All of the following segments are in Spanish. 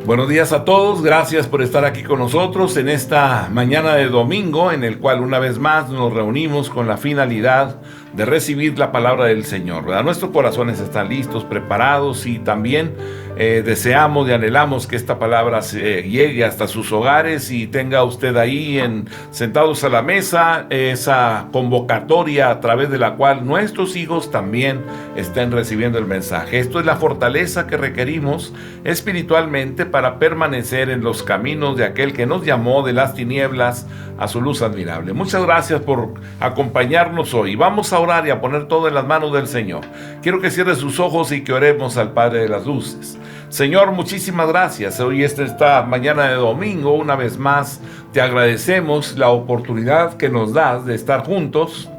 Buenos días a todos, gracias por estar aquí con nosotros en esta mañana de domingo, en el cual una vez más nos reunimos con la finalidad de recibir la palabra del Señor, ¿verdad? Nuestros corazones están listos, preparados y también deseamos y anhelamos que esta palabra llegue hasta sus hogares y tenga usted ahí sentados a la mesa esa convocatoria a través de la cual nuestros hijos también estén recibiendo el mensaje. Esto es la fortaleza que requerimos espiritualmente para permanecer en los caminos de aquel que nos llamó de las tinieblas a su luz admirable. Muchas gracias por acompañarnos hoy. Vamos a orar y a poner todo en las manos del Señor. Quiero que cierre sus ojos y que oremos al Padre de las Luces. Señor, muchísimas gracias. Hoy esta mañana de domingo, una vez más, te agradecemos la oportunidad que nos das de estar juntos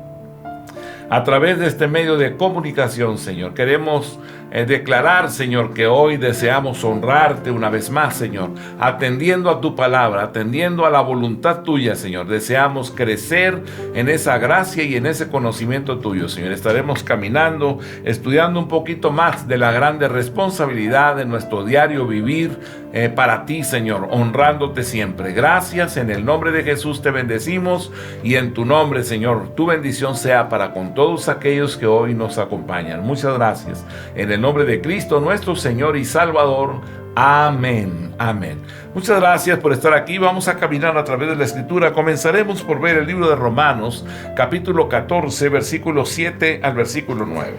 a través de este medio de comunicación, Señor. Queremos declarar, Señor, que hoy deseamos honrarte una vez más, Señor, atendiendo a tu palabra, atendiendo a la voluntad tuya, Señor. Deseamos crecer en esa gracia y en ese conocimiento tuyo, Señor. Estaremos caminando, estudiando un poquito más de la grande responsabilidad de nuestro diario vivir para ti, Señor, honrándote siempre. Gracias, en el nombre de Jesús te bendecimos y en tu nombre, Señor, tu bendición sea para con todos aquellos que hoy nos acompañan. Muchas gracias. En el nombre de Cristo, nuestro Señor y Salvador. Amén. Amén. Muchas gracias por estar aquí. Vamos a caminar a través de la Escritura. Comenzaremos por ver el libro de Romanos, capítulo 14, versículo 7 al versículo 9.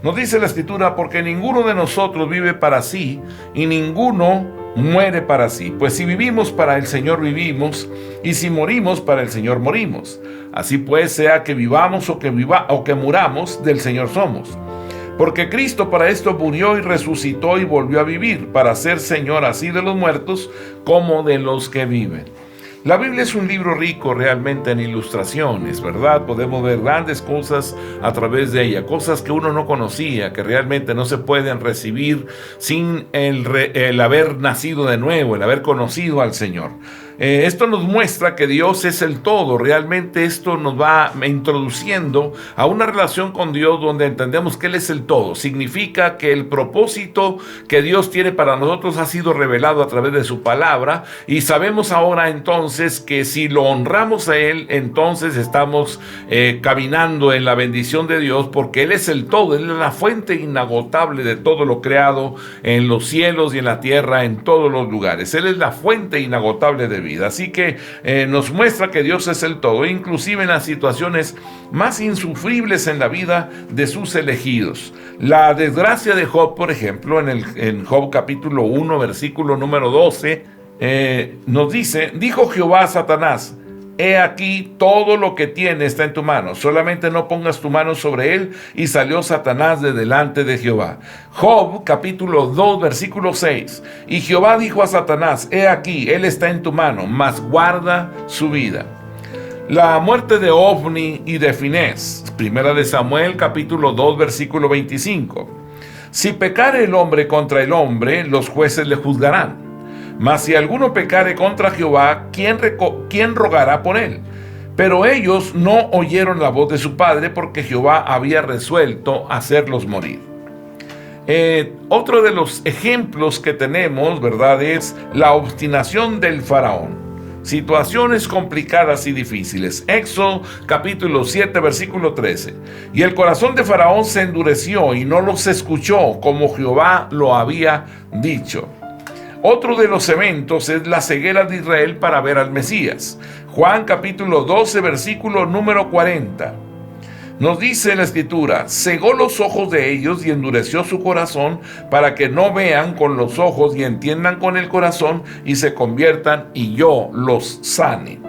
Nos dice la Escritura: porque ninguno de nosotros vive para sí y ninguno muere para sí. Pues si vivimos, para el Señor vivimos, y si morimos, para el Señor morimos. Así pues, sea que vivamos o que muramos, del Señor somos. Porque Cristo para esto murió y resucitó y volvió a vivir, para ser Señor así de los muertos como de los que viven. La Biblia es un libro rico realmente en ilustraciones, ¿verdad? Podemos ver grandes cosas a través de ella, cosas que uno no conocía, que realmente no se pueden recibir sin el haber nacido de nuevo, el haber conocido al Señor. Esto nos muestra que Dios es el todo. Realmente esto nos va introduciendo a una relación con Dios donde entendemos que Él es el todo. Significa que el propósito que Dios tiene para nosotros ha sido revelado a través de su palabra, y sabemos ahora entonces que si lo honramos a Él, entonces estamos caminando en la bendición de Dios, porque Él es el todo. Él es la fuente inagotable de todo lo creado en los cielos y en la tierra, en todos los lugares. Él es la fuente inagotable de vida. Así que nos muestra que Dios es el todo, inclusive en las situaciones más insufribles en la vida de sus elegidos. La desgracia de Job, por ejemplo, en Job capítulo 1, versículo número 12, nos dice: dijo Jehová a Satanás: he aquí, todo lo que tiene está en tu mano, solamente no pongas tu mano sobre él. Y salió Satanás de delante de Jehová. Job capítulo 2 versículo 6. Y Jehová dijo a Satanás: he aquí, él está en tu mano, mas guarda su vida. La muerte de Ofni y de Finés, primera de Samuel capítulo 2 versículo 25. Si pecare el hombre contra el hombre, los jueces le juzgarán. Mas si alguno pecare contra Jehová, ¿quién rogará por él? Pero ellos no oyeron la voz de su padre, porque Jehová había resuelto hacerlos morir. Otro de los ejemplos que tenemos, ¿verdad?, es la obstinación del faraón. Situaciones complicadas y difíciles. Éxodo capítulo 7 versículo 13. Y el corazón de Faraón se endureció y no los escuchó, como Jehová lo había dicho. Otro de los eventos es la ceguera de Israel para ver al Mesías. Juan capítulo 12 versículo número 40. Nos dice la Escritura: cegó los ojos de ellos y endureció su corazón, para que no vean con los ojos y entiendan con el corazón y se conviertan, y yo los sane.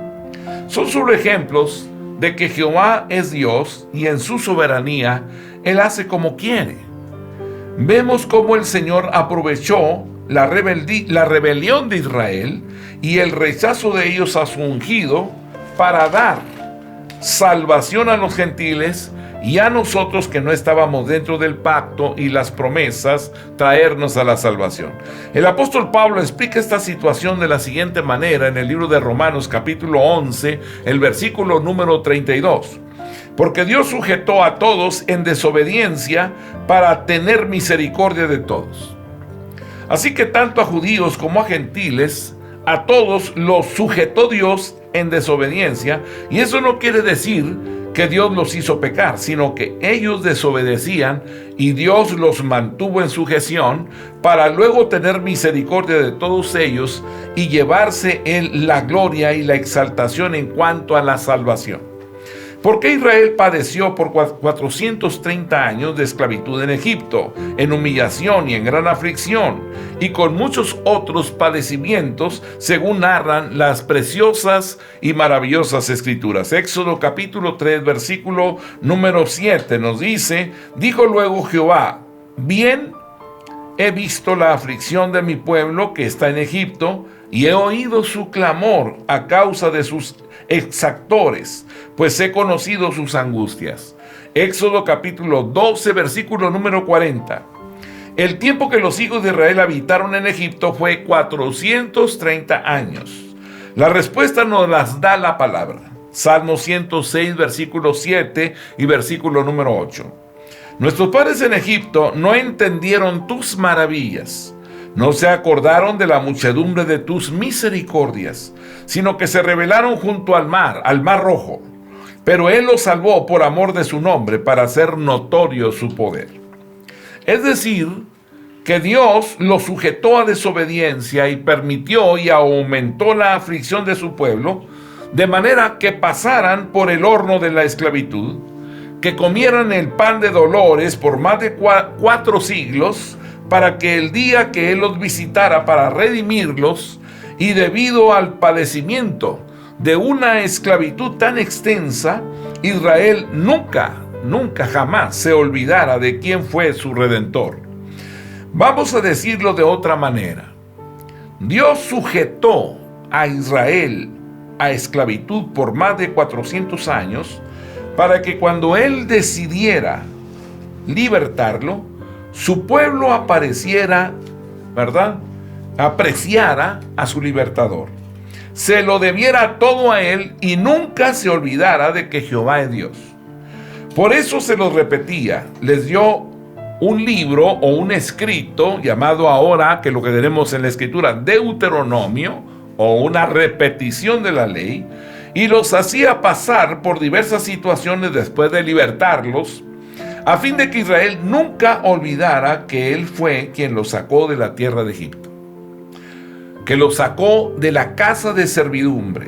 Son solo ejemplos de que Jehová es Dios y en su soberanía Él hace como quiere. Vemos cómo el Señor aprovechó la rebelión de Israel y el rechazo de ellos a su ungido para dar salvación a los gentiles y a nosotros que no estábamos dentro del pacto y las promesas, traernos a la salvación. El apóstol Pablo explica esta situación de la siguiente manera en el libro de Romanos capítulo 11, el versículo número 32. Porque Dios sujetó a todos en desobediencia para tener misericordia de todos. Así que tanto a judíos como a gentiles, a todos los sujetó Dios en desobediencia, y eso no quiere decir que Dios los hizo pecar, sino que ellos desobedecían y Dios los mantuvo en sujeción para luego tener misericordia de todos ellos y llevarse en la gloria y la exaltación en cuanto a la salvación. ¿Por qué Israel padeció por 430 años de esclavitud en Egipto, en humillación y en gran aflicción, y con muchos otros padecimientos, según narran las preciosas y maravillosas escrituras? Éxodo capítulo 3, versículo número 7 nos dice: dijo luego Jehová, bien he visto la aflicción de mi pueblo que está en Egipto, y he oído su clamor a causa de sus exactores, pues he conocido sus angustias. Éxodo capítulo 12, versículo número 40. El tiempo que los hijos de Israel habitaron en Egipto fue 430 años. La respuesta nos las da la palabra. Salmo 106, versículo 7 y versículo número 8. Nuestros padres en Egipto no entendieron tus maravillas, no se acordaron de la muchedumbre de tus misericordias, sino que se rebelaron junto al mar Rojo. Pero Él los salvó por amor de su nombre, para hacer notorio su poder. Es decir, que Dios los sujetó a desobediencia y permitió y aumentó la aflicción de su pueblo, de manera que pasaran por el horno de la esclavitud, que comieran el pan de dolores por más de 4 siglos, para que el día que Él los visitara para redimirlos, y debido al padecimiento de una esclavitud tan extensa, Israel nunca jamás se olvidara de quién fue su Redentor. Vamos a decirlo de otra manera. Dios sujetó a Israel a esclavitud por más de 400 años, para que cuando Él decidiera libertarlo, su pueblo apareciera, ¿verdad?, apreciara a su libertador, se lo debiera todo a Él y nunca se olvidara de que Jehová es Dios. Por eso se los repetía, les dio un libro o un escrito llamado ahora, que lo que tenemos en la escritura, Deuteronomio, o una repetición de la ley, y los hacía pasar por diversas situaciones después de libertarlos, a fin de que Israel nunca olvidara que Él fue quien los sacó de la tierra de Egipto, que los sacó de la casa de servidumbre,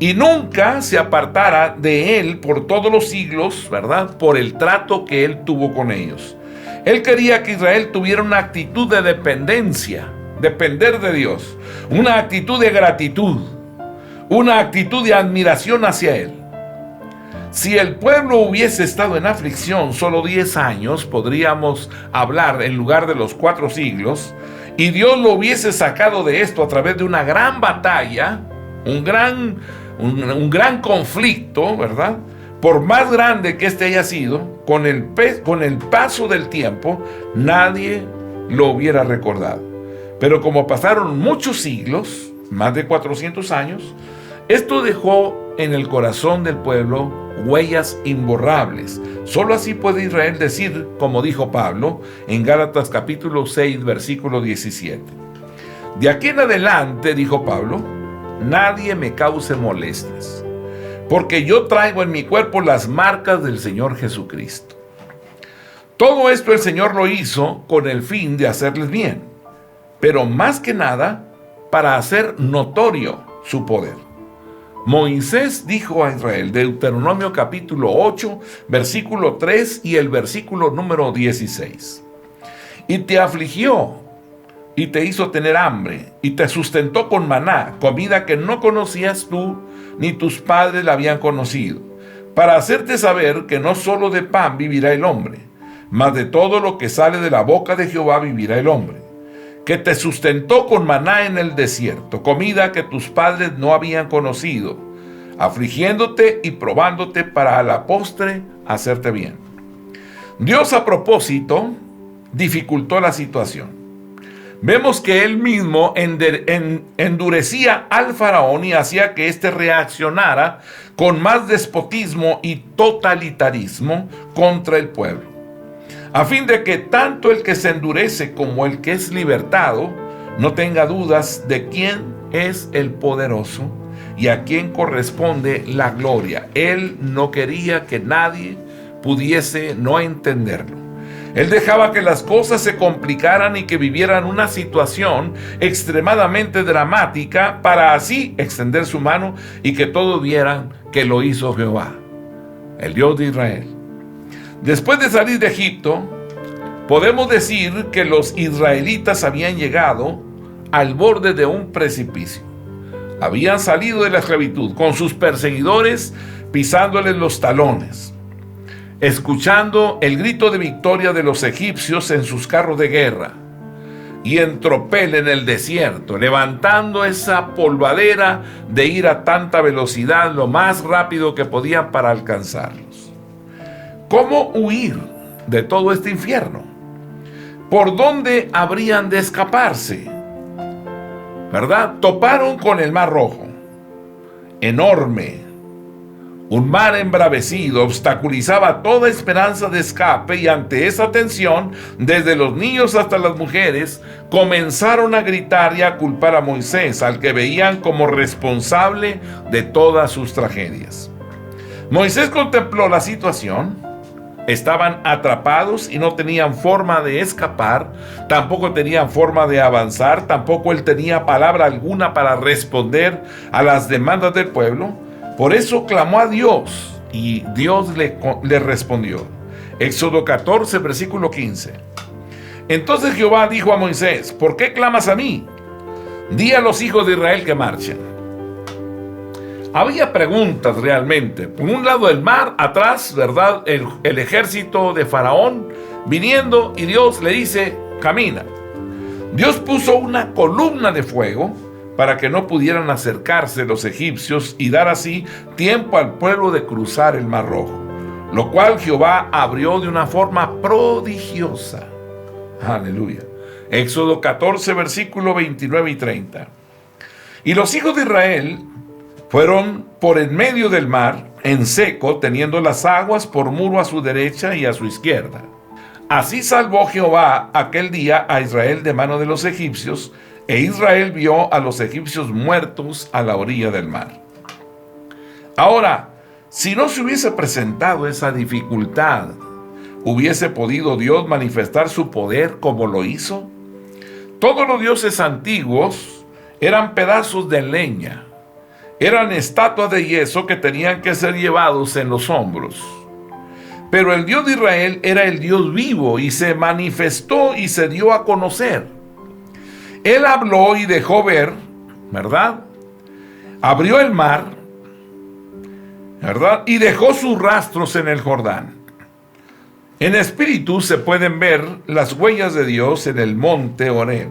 y nunca se apartara de Él por todos los siglos, ¿verdad?, por el trato que Él tuvo con ellos. Él quería que Israel tuviera una actitud de dependencia, depender de Dios, una actitud de gratitud, una actitud de admiración hacia Él. Si el pueblo hubiese estado en aflicción solo 10 años, podríamos hablar en lugar de los 4 siglos, y Dios lo hubiese sacado de esto a través de una gran batalla, un gran conflicto, ¿verdad? Por más grande que este haya sido, con el paso del tiempo, nadie lo hubiera recordado. Pero como pasaron muchos siglos, más de 400 años, esto dejó en el corazón del pueblo huellas imborrables. Solo así puede Israel decir, como dijo Pablo en Gálatas capítulo 6, versículo 17. De aquí en adelante, dijo Pablo, nadie me cause molestias, porque yo traigo en mi cuerpo las marcas del Señor Jesucristo. Todo esto el Señor lo hizo con el fin de hacerles bien, pero más que nada para hacer notorio su poder. Moisés dijo a Israel, Deuteronomio capítulo 8, versículo 3 y el versículo número 16. Y te afligió y te hizo tener hambre y te sustentó con maná, comida que no conocías tú ni tus padres la habían conocido, para hacerte saber que no solo de pan vivirá el hombre, mas de todo lo que sale de la boca de Jehová vivirá el hombre. Que te sustentó con maná en el desierto, comida que tus padres no habían conocido, afligiéndote y probándote para a la postre hacerte bien. Dios a propósito dificultó la situación. Vemos que Él mismo endurecía al faraón y hacía que éste reaccionara con más despotismo y totalitarismo contra el pueblo. a fin de que tanto el que se endurece como el que es libertado no tenga dudas de quién es el poderoso y a quién corresponde la gloria. Él no quería que nadie pudiese no entenderlo. Él dejaba que las cosas se complicaran y que vivieran una situación extremadamente dramática para así extender su mano y que todos vieran que lo hizo Jehová, el Dios de Israel. Después de salir de Egipto, podemos decir que los israelitas habían llegado al borde de un precipicio. Habían salido de la esclavitud con sus perseguidores pisándoles los talones, escuchando el grito de victoria de los egipcios en sus carros de guerra, y en tropel en el desierto, levantando esa polvadera de ir a tanta velocidad lo más rápido que podían para alcanzarlos. ¿Cómo huir de todo este infierno? ¿Por dónde habrían de escaparse? ¿Verdad? Toparon con el Mar Rojo, enorme. Un mar embravecido obstaculizaba toda esperanza de escape, y ante esa tensión, desde los niños hasta las mujeres, comenzaron a gritar y a culpar a Moisés, al que veían como responsable de todas sus tragedias. Moisés contempló la situación. Estaban atrapados y no tenían forma de escapar, tampoco tenían forma de avanzar, tampoco él tenía palabra alguna para responder a las demandas del pueblo. Por eso clamó a Dios y Dios le respondió. Éxodo 14, versículo 15. Entonces Jehová dijo a Moisés: ¿por qué clamas a mí? Di a los hijos de Israel que marchen. Había preguntas realmente. Por un lado el mar, atrás, ¿verdad? El ejército de Faraón viniendo, y Dios le dice: camina. Dios puso una columna de fuego para que no pudieran acercarse los egipcios y dar así tiempo al pueblo de cruzar el Mar Rojo, lo cual Jehová abrió de una forma prodigiosa. Aleluya. Éxodo 14, versículo 29 y 30. Y los hijos de Israel fueron por en medio del mar, en seco, teniendo las aguas por muro a su derecha y a su izquierda. Así salvó Jehová aquel día a Israel de mano de los egipcios, e Israel vio a los egipcios muertos a la orilla del mar. Ahora, si no se hubiese presentado esa dificultad, ¿hubiese podido Dios manifestar su poder como lo hizo? Todos los dioses antiguos eran pedazos de leña. Eran estatuas de yeso que tenían que ser llevados en los hombros. Pero el Dios de Israel era el Dios vivo y se manifestó y se dio a conocer. Él habló y dejó ver, ¿verdad? Abrió el mar, ¿verdad? Y dejó sus rastros en el Jordán. En espíritu se pueden ver las huellas de Dios en el monte Horeb.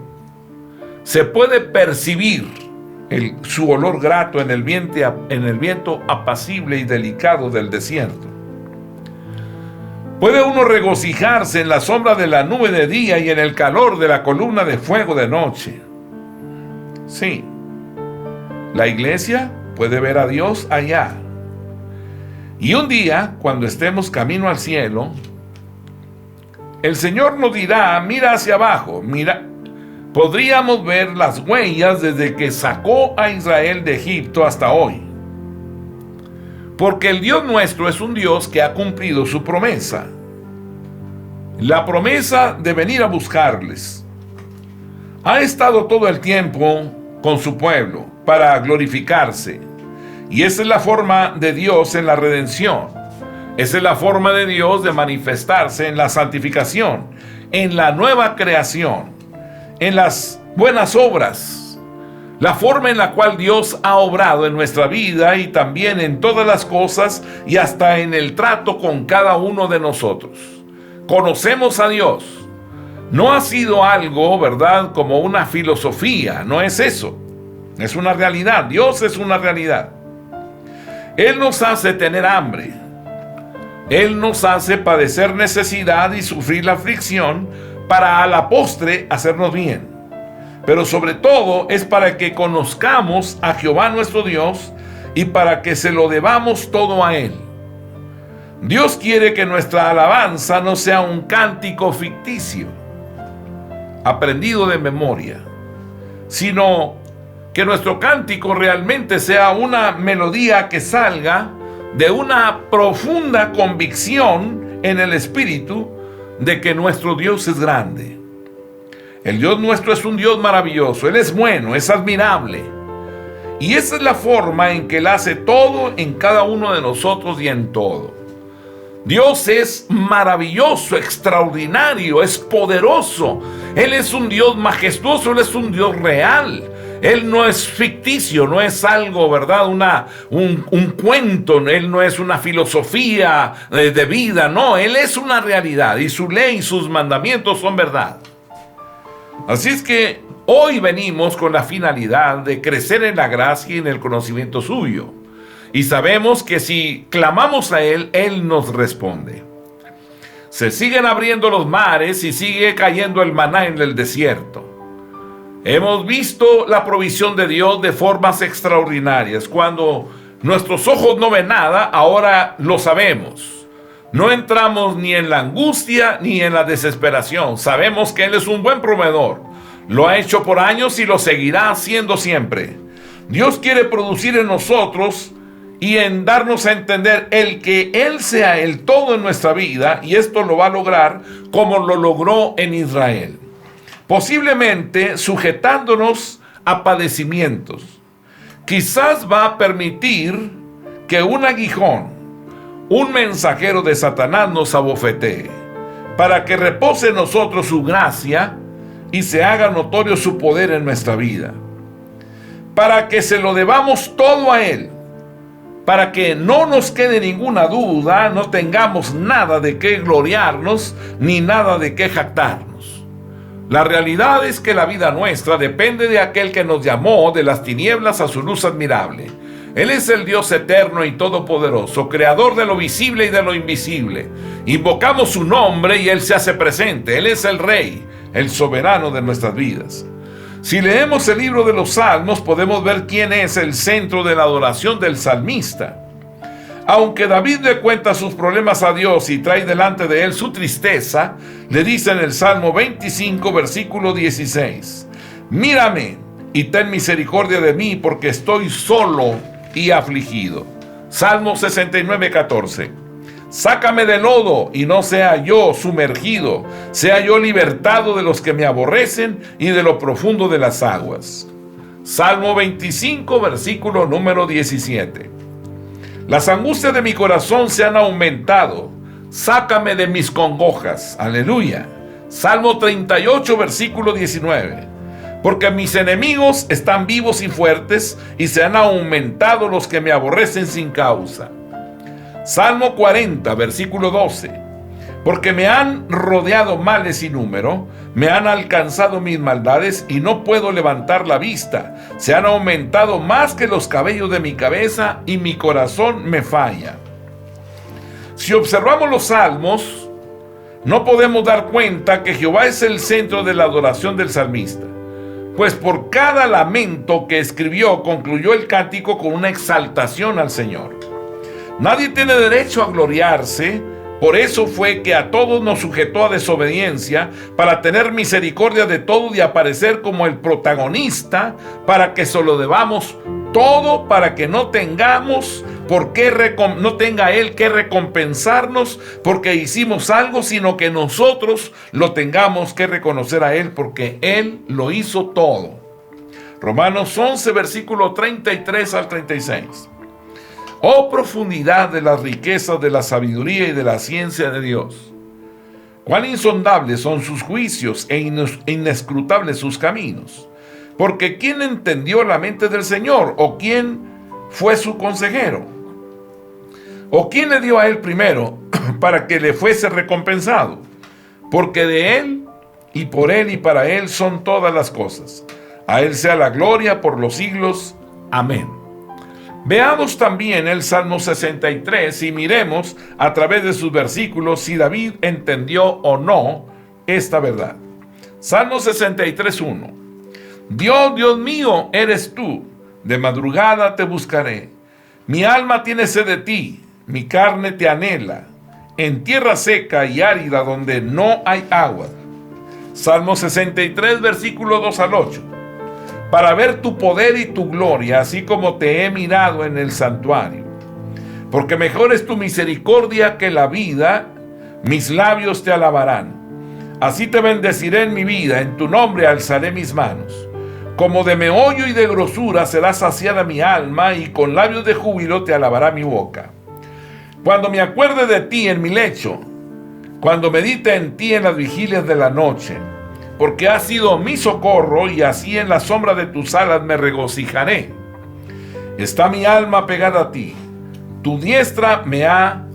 Se puede percibir su olor grato en el viento apacible y delicado del desierto. Puede uno regocijarse en la sombra de la nube de día y en el calor de la columna de fuego de noche. Sí, la iglesia puede ver a Dios allá. Y un día, cuando estemos camino al cielo, el Señor nos dirá: mira hacia abajo, mira. Podríamos ver las huellas desde que sacó a Israel de Egipto hasta hoy. Porque el Dios nuestro es un Dios que ha cumplido su promesa. La promesa de venir a buscarles. Ha estado todo el tiempo con su pueblo para glorificarse. Y esa es la forma de Dios en la redención. Esa es la forma de Dios de manifestarse en la santificación, en la nueva creación, en las buenas obras. La forma en la cual Dios ha obrado en nuestra vida y también en todas las cosas y hasta en el trato con cada uno de nosotros. Conocemos a Dios. No ha sido algo, ¿verdad?, como una filosofía. No es eso. Es una realidad. Dios es una realidad. Él nos hace tener hambre. Él nos hace padecer necesidad y sufrir la aflicción para a la postre hacernos bien. Pero sobre todo es para que conozcamos a Jehová nuestro Dios y para que se lo debamos todo a Él. Dios quiere que nuestra alabanza no sea un cántico ficticio, aprendido de memoria, sino que nuestro cántico realmente sea una melodía que salga de una profunda convicción en el espíritu de que nuestro Dios es grande. El Dios nuestro es un Dios maravilloso, Él es bueno, es admirable. Y esa es la forma en que Él hace todo en cada uno de nosotros y en todo. Dios es maravilloso, extraordinario, es poderoso. Él es un Dios majestuoso, Él es un Dios real. Él no es ficticio, no es algo, ¿verdad? Un cuento, Él no es una filosofía de vida, no, Él es una realidad y su ley y sus mandamientos son verdad. Así es que hoy venimos con la finalidad de crecer en la gracia y en el conocimiento suyo. Y sabemos que si clamamos a Él, Él nos responde. Se siguen abriendo los mares y sigue cayendo el maná en el desierto. Hemos visto la provisión de Dios de formas extraordinarias. Cuando nuestros ojos no ven nada, ahora lo sabemos. No entramos ni en la angustia ni en la desesperación. Sabemos que Él es un buen proveedor. Lo ha hecho por años y lo seguirá haciendo siempre. Dios quiere producir en nosotros y en darnos a entender el que Él sea el todo en nuestra vida, y esto lo va a lograr como lo logró en Israel. Posiblemente sujetándonos a padecimientos. Quizás va a permitir que un aguijón, un mensajero de Satanás nos abofetee, para que repose en nosotros su gracia y se haga notorio su poder en nuestra vida. Para que se lo debamos todo a Él, para que no nos quede ninguna duda, no tengamos nada de qué gloriarnos, ni nada de qué jactarnos. La realidad es que la vida nuestra depende de aquel que nos llamó de las tinieblas a su luz admirable. Él es el Dios eterno y todopoderoso, creador de lo visible y de lo invisible. Invocamos su nombre y Él se hace presente. Él es el Rey, el soberano de nuestras vidas. Si leemos el libro de los Salmos, podemos ver quién es el centro de la adoración del salmista. Aunque David le cuenta sus problemas a Dios y trae delante de Él su tristeza, le dice en el Salmo 25, versículo 16: mírame y ten misericordia de mí, porque estoy solo y afligido. Salmo 69, 14: sácame del lodo y no sea yo sumergido, sea yo libertado de los que me aborrecen y de lo profundo de las aguas. Salmo 25, versículo número 17: las angustias de mi corazón se han aumentado, sácame de mis congojas. Aleluya. Salmo 38, versículo 19: porque mis enemigos están vivos y fuertes, y se han aumentado los que me aborrecen sin causa. Salmo 40, versículo 12: porque me han rodeado males sin número, me han alcanzado mis maldades y no puedo levantar la vista. Se han aumentado más que los cabellos de mi cabeza y mi corazón me falla. Si observamos los salmos, no podemos dar cuenta que Jehová es el centro de la adoración del salmista, pues por cada lamento que escribió concluyó el cántico con una exaltación al Señor. Nadie tiene derecho a gloriarse. Por eso fue que a todos nos sujetó a desobediencia, para tener misericordia de todos y aparecer como el protagonista, para que se lo debamos todo, para que no tengamos no tenga Él que recompensarnos porque hicimos algo, sino que nosotros lo tengamos que reconocer a Él porque Él lo hizo todo. Romanos 11, versículo 33 al 36. Oh profundidad de las riquezas de la sabiduría y de la ciencia de Dios. Cuán insondables son sus juicios e inescrutables sus caminos. Porque ¿quién entendió la mente del Señor? ¿O quién fue su consejero? ¿O quién le dio a Él primero para que le fuese recompensado? Porque de Él y por Él y para Él son todas las cosas. A Él sea la gloria por los siglos. Amén. Veamos también el Salmo 63 y miremos a través de sus versículos si David entendió o no esta verdad. Salmo 63, 1: Dios, Dios mío, eres tú, de madrugada te buscaré. Mi alma tiene sed de ti, mi carne te anhela, en tierra seca y árida donde no hay agua. Salmo 63, versículo 2 al 8. Para ver tu poder y tu gloria, así como te he mirado en el santuario. Porque mejor es tu misericordia que la vida, mis labios te alabarán. Así te bendeciré en mi vida, en tu nombre alzaré mis manos. Como de meollo y de grosura será saciada mi alma, y con labios de júbilo te alabará mi boca. Cuando me acuerde de ti en mi lecho, cuando medite en ti en las vigilias de la noche, porque has sido mi socorro, y así en la sombra de tus alas me regocijaré. Está mi alma pegada a ti, tu diestra me ha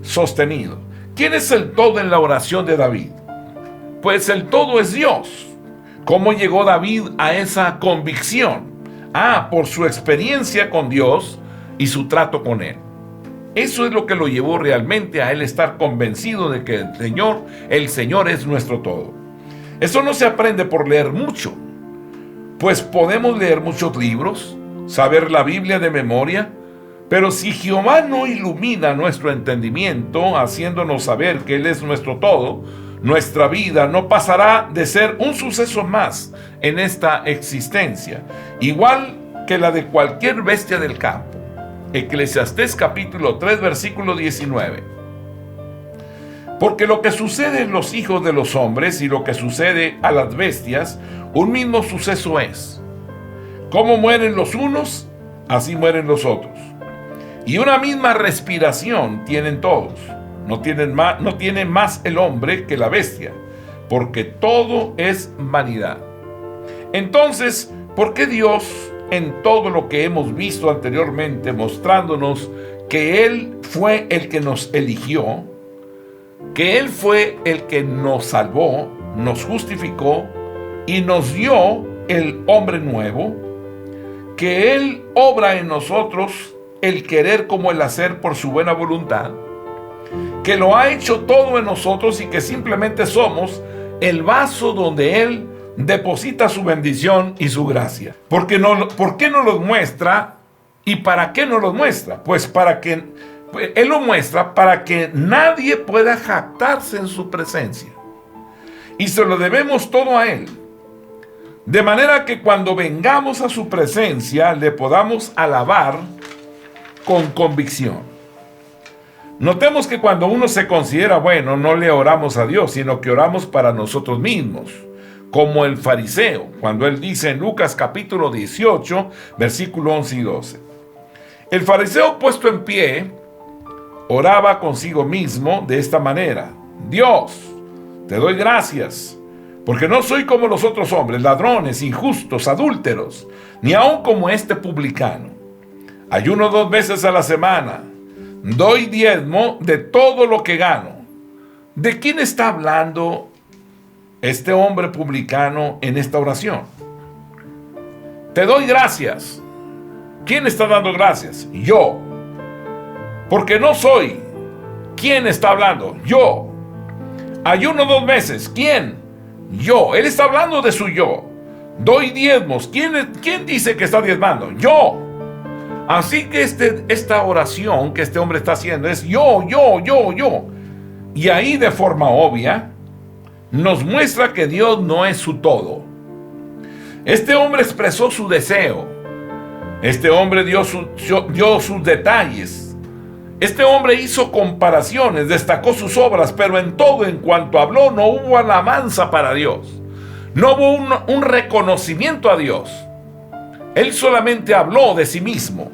sostenido. ¿Quién es el todo en la oración de David? Pues el todo es Dios. ¿Cómo llegó David a esa convicción? Por su experiencia con Dios y su trato con Él. Eso es lo que lo llevó realmente a él estar convencido de que el Señor es nuestro todo. Eso no se aprende por leer mucho, pues podemos leer muchos libros, saber la Biblia de memoria, pero si Jehová no ilumina nuestro entendimiento, haciéndonos saber que Él es nuestro todo, nuestra vida no pasará de ser un suceso más en esta existencia, igual que la de cualquier bestia del campo. Eclesiastés capítulo 3, versículo 19. Porque lo que sucede en los hijos de los hombres y lo que sucede a las bestias, un mismo suceso es. Como mueren los unos, así mueren los otros. Y una misma respiración tienen todos. No tiene más el hombre que la bestia, porque todo es vanidad. Entonces, ¿por qué Dios, en todo lo que hemos visto anteriormente, mostrándonos que Él fue el que nos eligió, que Él fue el que nos salvó, nos justificó y nos dio el hombre nuevo, que Él obra en nosotros el querer como el hacer por su buena voluntad, que lo ha hecho todo en nosotros y que simplemente somos el vaso donde Él deposita su bendición y su gracia? ¿Por qué no los muestra? ¿Y para qué no los muestra? Pues para que Él lo muestra para que nadie pueda jactarse en su presencia. Y se lo debemos todo a Él. De manera que cuando vengamos a su presencia le podamos alabar con convicción. Notemos que cuando uno se considera bueno, no le oramos a Dios, sino que oramos para nosotros mismos, como el fariseo, cuando él dice en Lucas capítulo 18, versículo 11 y 12. El fariseo puesto en pie, oraba consigo mismo de esta manera: Dios, te doy gracias, porque no soy como los otros hombres, ladrones, injustos, adúlteros, ni aun como este publicano. Ayuno 2 veces a la semana, doy diezmo de todo lo que gano. ¿De quién está hablando este hombre publicano en esta oración? Te doy gracias. ¿Quién está dando gracias? Yo. Porque no soy. ¿Quién está hablando? Yo. Ayuno 2 veces. ¿Quién? Yo. Él está hablando de su yo. Doy diezmos. ¿Quién dice que está diezmando? Yo. Así que esta oración que este hombre está haciendo es yo. Y ahí de forma obvia nos muestra que Dios no es su todo. Este hombre expresó su deseo. Este hombre dio sus detalles. Este hombre hizo comparaciones, destacó sus obras, pero en todo, en cuanto habló, no hubo alabanza para Dios. No hubo un reconocimiento a Dios. Él solamente habló de sí mismo.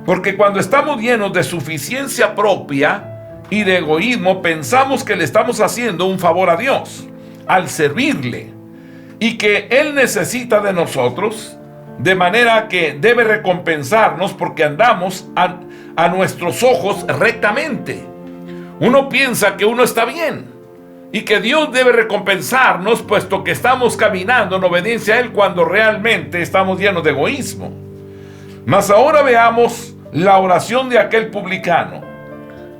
Porque cuando estamos llenos de suficiencia propia y de egoísmo, pensamos que le estamos haciendo un favor a Dios al servirle y que Él necesita de nosotros, de manera que debe recompensarnos porque andamos a nuestros ojos rectamente. Uno piensa que uno está bien y que Dios debe recompensarnos puesto que estamos caminando en obediencia a Él cuando realmente estamos llenos de egoísmo. Mas ahora veamos la oración de aquel publicano,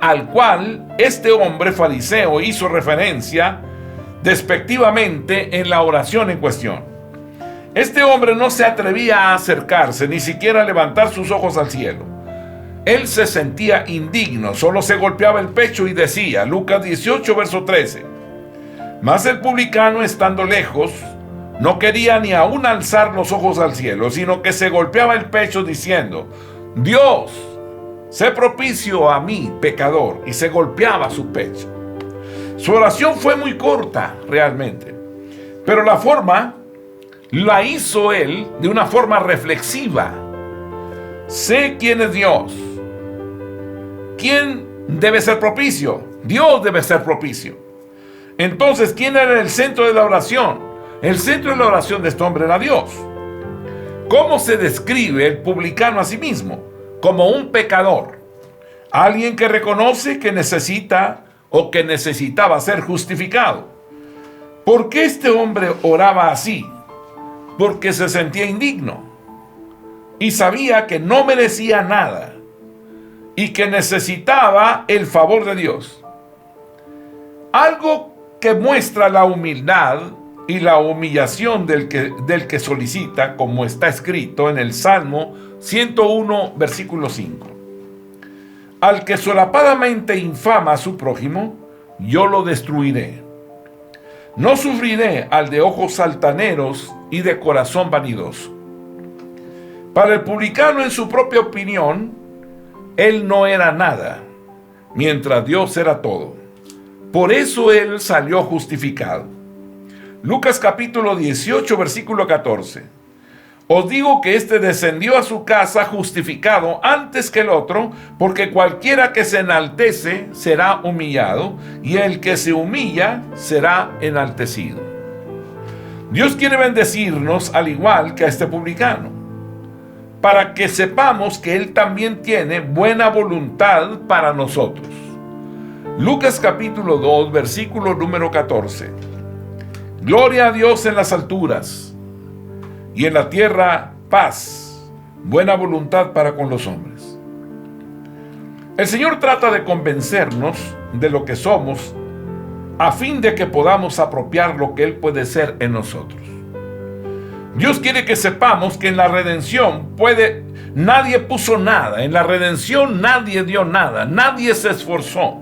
al cual este hombre fariseo hizo referencia despectivamente en la oración en cuestión. Este hombre no se atrevía a acercarse, ni siquiera a levantar sus ojos al cielo. él se sentía indigno, solo se golpeaba el pecho y decía, Lucas 18, verso 13, mas el publicano, estando lejos, no quería ni aún alzar los ojos al cielo, sino que se golpeaba el pecho diciendo, Dios, sé propicio a mí, pecador, y se golpeaba su pecho. Su oración fue muy corta, realmente, pero la forma la hizo él de una forma reflexiva. Sé quién es Dios. ¿Quién debe ser propicio? Dios debe ser propicio. Entonces, ¿quién era el centro de la oración? El centro de la oración de este hombre era Dios. ¿Cómo se describe el publicano a sí mismo? Como un pecador. Alguien que reconoce que necesita o que necesitaba ser justificado. ¿Por qué este hombre oraba así? Porque se sentía indigno y sabía que no merecía nada y que necesitaba el favor de Dios. Algo que muestra la humildad y la humillación del que solicita, como está escrito en el Salmo 101, versículo 5. Al que solapadamente infama a su prójimo, yo lo destruiré. No sufriré al de ojos altaneros y de corazón vanidoso. Para el publicano, en su propia opinión, él no era nada, mientras Dios era todo. Por eso él salió justificado. Lucas capítulo 18, versículo 14. Os digo que éste descendió a su casa justificado antes que el otro, porque cualquiera que se enaltece será humillado, y el que se humilla será enaltecido. Dios quiere bendecirnos al igual que a este publicano, para que sepamos que Él también tiene buena voluntad para nosotros. Lucas capítulo 2, versículo número 14. Gloria a Dios en las alturas, y en la tierra paz, buena voluntad para con los hombres. El Señor trata de convencernos de lo que somos, a fin de que podamos apropiar lo que Él puede ser en nosotros. Dios quiere que sepamos que en la redención nadie puso nada, en la redención nadie dio nada, nadie se esforzó.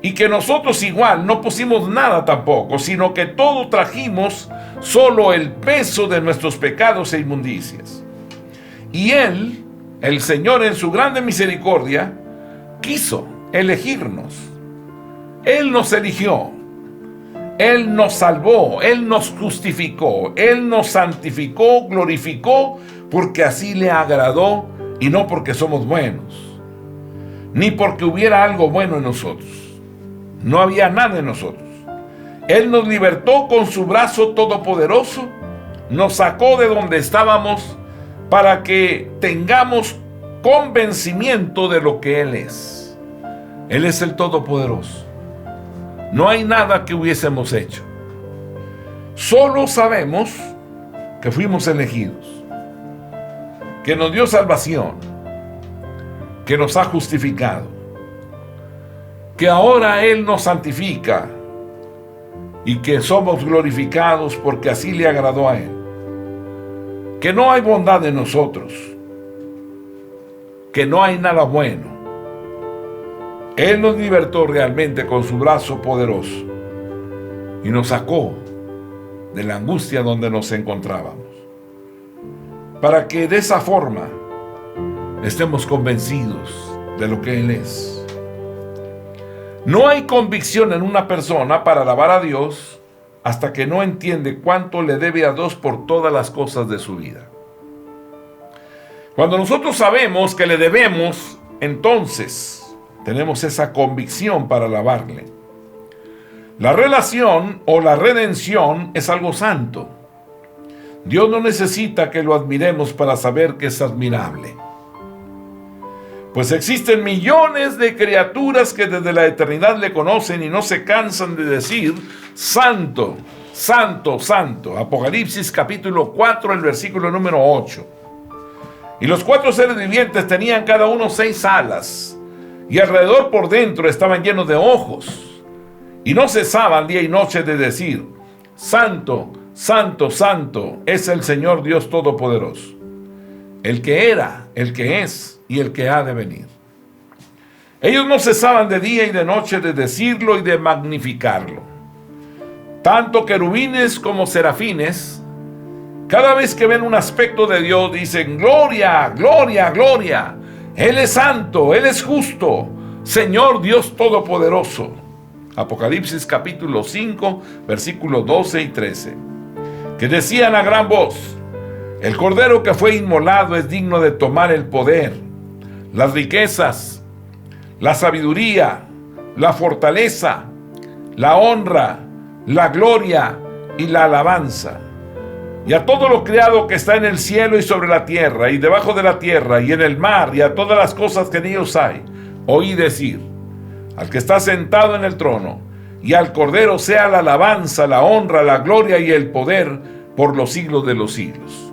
Y que nosotros igual no pusimos nada tampoco, sino que todo trajimos solo el peso de nuestros pecados e inmundicias. Y Él, el Señor en su grande misericordia, quiso elegirnos. Él nos eligió. Él nos salvó, Él nos justificó, Él nos santificó, glorificó, porque así le agradó y no porque somos buenos, ni porque hubiera algo bueno en nosotros. No había nada en nosotros. Él nos libertó con su brazo todopoderoso, nos sacó de donde estábamos para que tengamos convencimiento de lo que Él es. Él es el Todopoderoso. No hay nada que hubiésemos hecho. Solo sabemos que fuimos elegidos, que nos dio salvación, que nos ha justificado, que ahora Él nos santifica y que somos glorificados porque así le agradó a Él. Que no hay bondad en nosotros, que no hay nada bueno. Él nos libertó realmente con su brazo poderoso y nos sacó de la angustia donde nos encontrábamos, para que de esa forma estemos convencidos de lo que Él es. No hay convicción en una persona para alabar a Dios hasta que no entiende cuánto le debe a Dios por todas las cosas de su vida. Cuando nosotros sabemos que le debemos, entonces tenemos esa convicción para alabarle. La relación o la redención es algo santo. Dios no necesita que lo admiremos para saber que es admirable. Pues existen millones de criaturas que desde la eternidad le conocen y no se cansan de decir, santo, santo, santo. Apocalipsis capítulo 4, el versículo número 8. Y los 4 seres vivientes tenían cada uno 6 alas, y alrededor por dentro estaban llenos de ojos, y no cesaban día y noche de decir, santo, santo, santo es el Señor Dios Todopoderoso. el que era, el que es y el que ha de venir. Ellos no cesaban de día y de noche de decirlo y de magnificarlo. Tanto querubines como serafines, cada vez que ven un aspecto de Dios, dicen: gloria, gloria, gloria. Él es santo, Él es justo, Señor Dios Todopoderoso. Apocalipsis capítulo 5, versículos 12 y 13. Que decían a gran voz: el Cordero que fue inmolado es digno de tomar el poder, las riquezas, la sabiduría, la fortaleza, la honra, la gloria y la alabanza. Y a todo lo creado que está en el cielo y sobre la tierra y debajo de la tierra y en el mar y a todas las cosas que en ellos hay, oí decir: al que está sentado en el trono y al Cordero sea la alabanza, la honra, la gloria y el poder por los siglos de los siglos.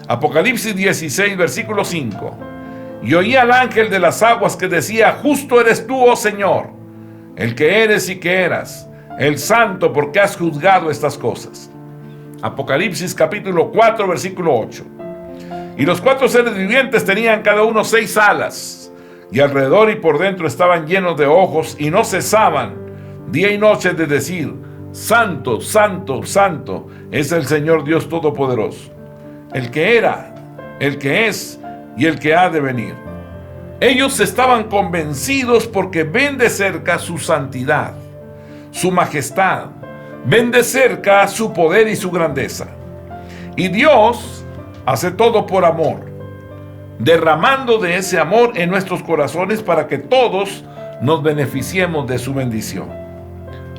Apocalipsis 16, versículo 5. Y oí al ángel de las aguas que decía: justo eres tú, oh Señor, el que eres y que eras, el santo, porque has juzgado estas cosas. Apocalipsis capítulo 4, versículo 8. Y los 4 seres vivientes tenían cada uno 6 alas, y alrededor y por dentro estaban llenos de ojos, y no cesaban día y noche de decir: santo, santo, santo es el Señor Dios Todopoderoso, el que era, el que es y el que ha de venir. Ellos estaban convencidos porque ven de cerca su santidad, su majestad, ven de cerca su poder y su grandeza. Y Dios hace todo por amor, derramando de ese amor en nuestros corazones para que todos nos beneficiemos de su bendición.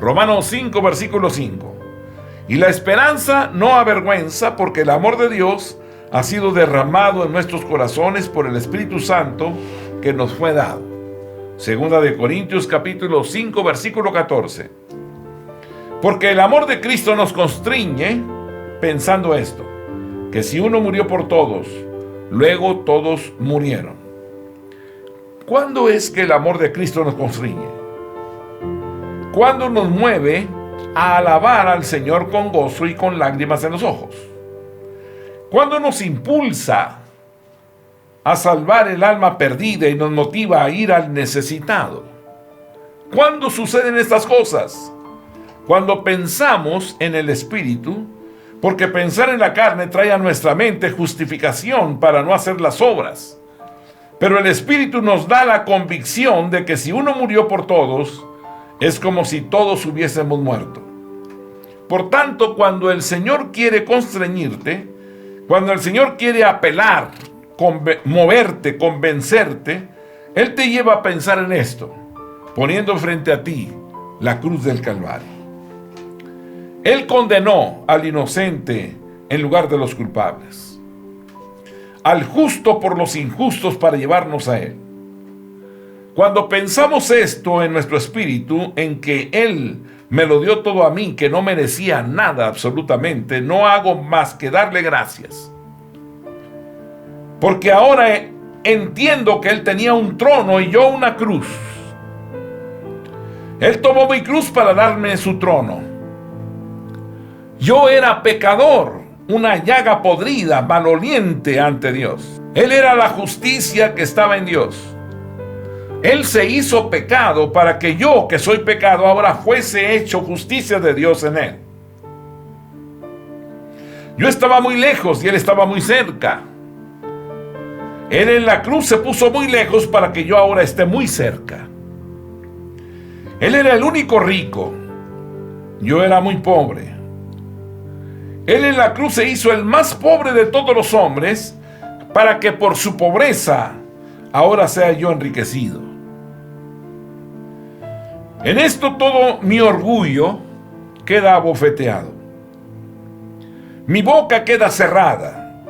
Romanos 5, versículo 5. Y la esperanza no avergüenza, porque el amor de Dios ha sido derramado en nuestros corazones por el Espíritu Santo que nos fue dado. Segunda de Corintios capítulo 5, versículo 14. Porque el amor de Cristo nos constriñe, pensando esto: que si uno murió por todos, luego todos murieron. ¿Cuándo es que el amor de Cristo nos constriñe? ¿Cuándo nos mueve a alabar al Señor con gozo y con lágrimas en los ojos? ¿Cuándo nos impulsa a salvar el alma perdida y nos motiva a ir al necesitado? ¿Cuándo suceden estas cosas? Cuando pensamos en el Espíritu, porque pensar en la carne trae a nuestra mente justificación para no hacer las obras. Pero el Espíritu nos da la convicción de que si uno murió por todos, es como si todos hubiésemos muerto. Por tanto, cuando el Señor quiere constreñirte, cuando el Señor quiere apelar, moverte, convencerte, Él te lleva a pensar en esto, poniendo frente a ti la cruz del Calvario. Él condenó al inocente en lugar de los culpables, al justo por los injustos para llevarnos a Él. Cuando pensamos esto en nuestro espíritu, en que Él me lo dio todo a mí, que no merecía nada absolutamente, no hago más que darle gracias. Porque ahora entiendo que Él tenía un trono y yo una cruz. Él tomó mi cruz para darme su trono. Yo era pecador, una llaga podrida, maloliente ante Dios. Él era la justicia que estaba en Dios. Él se hizo pecado para que yo, que soy pecado, ahora fuese hecho justicia de Dios en Él. Yo estaba muy lejos y Él estaba muy cerca. Él en la cruz se puso muy lejos para que yo ahora esté muy cerca. Él era el único rico. Yo era muy pobre. Él en la cruz se hizo el más pobre de todos los hombres para que por su pobreza ahora sea yo enriquecido. En esto todo mi orgullo queda abofeteado. Mi boca queda cerrada.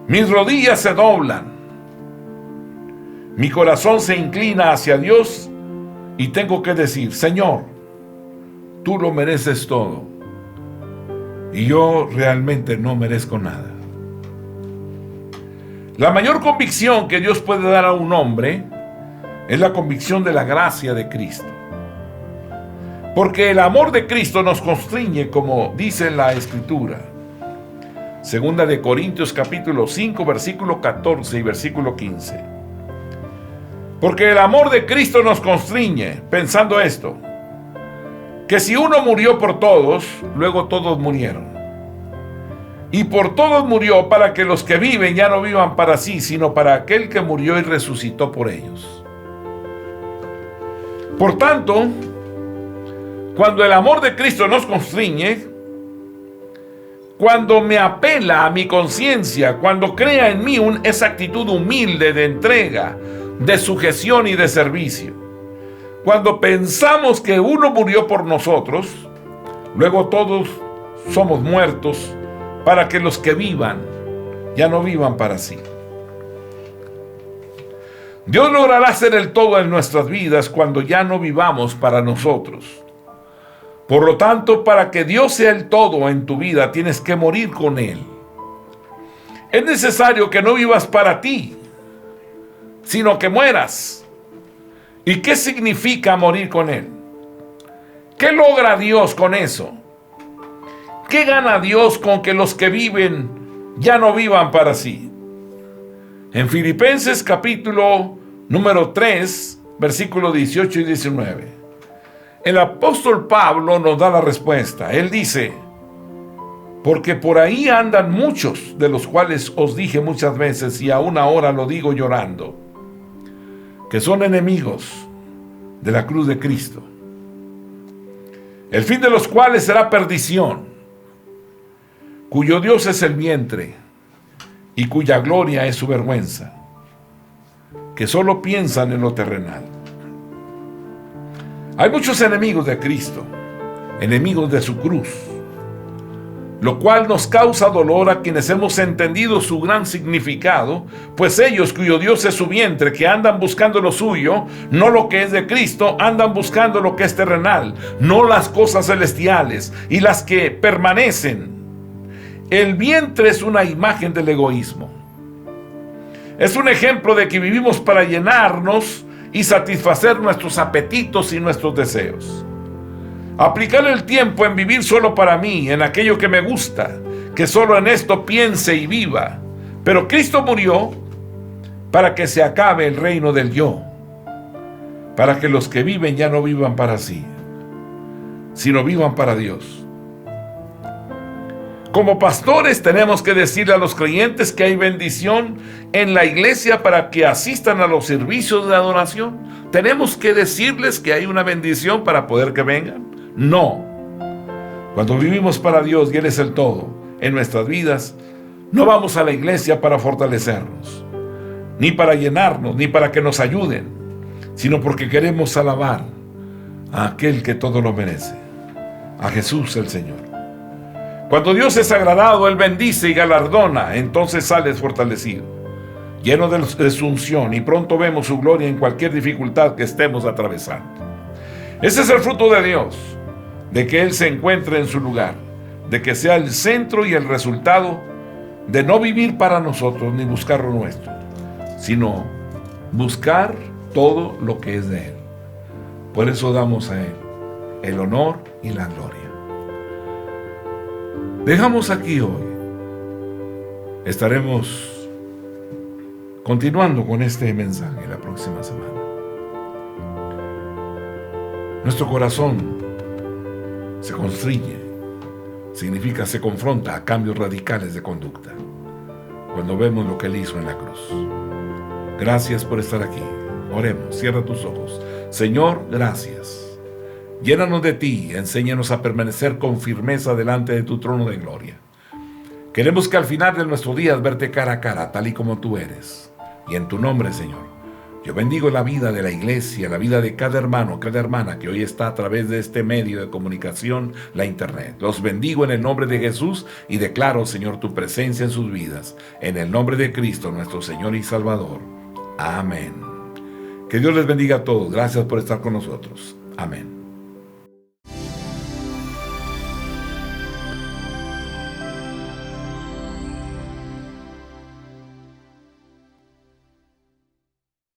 Mis rodillas se doblan. Mi corazón se inclina hacia Dios y tengo que decir: Señor, tú lo mereces todo. Y yo realmente no merezco nada. La mayor convicción que Dios puede dar a un hombre es la convicción de la gracia de Cristo. Porque el amor de Cristo nos constriñe, como dice la Escritura. Segunda de Corintios capítulo 5, versículo 14 y versículo 15. Porque el amor de Cristo nos constriñe, pensando esto, que si uno murió por todos, luego todos murieron. Y por todos murió para que los que viven ya no vivan para sí, sino para aquel que murió y resucitó por ellos. Por tanto, cuando el amor de Cristo nos constriñe, cuando me apela a mi conciencia, cuando crea en mí esa actitud humilde de entrega, de sujeción y de servicio, cuando pensamos que uno murió por nosotros, luego todos somos muertos para que los que vivan ya no vivan para sí. Dios logrará ser el todo en nuestras vidas cuando ya no vivamos para nosotros. Por lo tanto, para que Dios sea el todo en tu vida, tienes que morir con Él. Es necesario que no vivas para ti, sino que mueras. ¿Y qué significa morir con Él? ¿Qué logra Dios con eso? ¿Qué gana Dios con que los que viven ya no vivan para sí? En Filipenses capítulo número 3, versículos 18 y 19. El apóstol Pablo nos da la respuesta. Él dice: porque por ahí andan muchos, de los cuales os dije muchas veces, y aún ahora lo digo llorando, que son enemigos de la cruz de Cristo, el fin de los cuales será perdición, cuyo Dios es el vientre, y cuya gloria es su vergüenza, que solo piensan en lo terrenal. Hay muchos enemigos de Cristo, enemigos de su cruz, lo cual nos causa dolor a quienes hemos entendido su gran significado, pues ellos, cuyo Dios es su vientre, que andan buscando lo suyo, no lo que es de Cristo, andan buscando lo que es terrenal, no las cosas celestiales y las que permanecen. El vientre es una imagen del egoísmo. Es un ejemplo de que vivimos para llenarnos y satisfacer nuestros apetitos y nuestros deseos. Aplicar el tiempo en vivir solo para mí, en aquello que me gusta, que solo en esto piense y viva. Pero Cristo murió para que se acabe el reino del yo, para que los que viven ya no vivan para sí, sino vivan para Dios. Como pastores tenemos que decirle a los creyentes que hay bendición en la iglesia para que asistan a los servicios de adoración. ¿Tenemos que decirles que hay una bendición para poder que vengan? No. Cuando vivimos para Dios y Él es el todo en nuestras vidas, no vamos a la iglesia para fortalecernos, ni para llenarnos, ni para que nos ayuden, sino porque queremos alabar a aquel que todo lo merece, a Jesús el Señor. Cuando Dios es agradado, Él bendice y galardona, entonces sales fortalecido, lleno de su unción, y pronto vemos su gloria en cualquier dificultad que estemos atravesando. Ese es el fruto de Dios, de que Él se encuentre en su lugar, de que sea el centro y el resultado de no vivir para nosotros ni buscar lo nuestro, sino buscar todo lo que es de Él. Por eso damos a Él el honor y la gloria. Dejamos aquí hoy. Estaremos continuando con este mensaje la próxima semana. Nuestro corazón se constriñe, significa se confronta a cambios radicales de conducta cuando vemos lo que Él hizo en la cruz. Gracias por estar aquí. Oremos, cierra tus ojos. Señor, gracias. Llénanos de ti, enséñanos a permanecer con firmeza delante de tu trono de gloria. Queremos que al final de nuestros días verte cara a cara, tal y como tú eres. Y en tu nombre, Señor, yo bendigo la vida de la iglesia, la vida de cada hermano, cada hermana que hoy está a través de este medio de comunicación, la internet. Los bendigo en el nombre de Jesús y declaro, Señor, tu presencia en sus vidas. En el nombre de Cristo, nuestro Señor y Salvador. Amén. Que Dios les bendiga a todos. Gracias por estar con nosotros. Amén.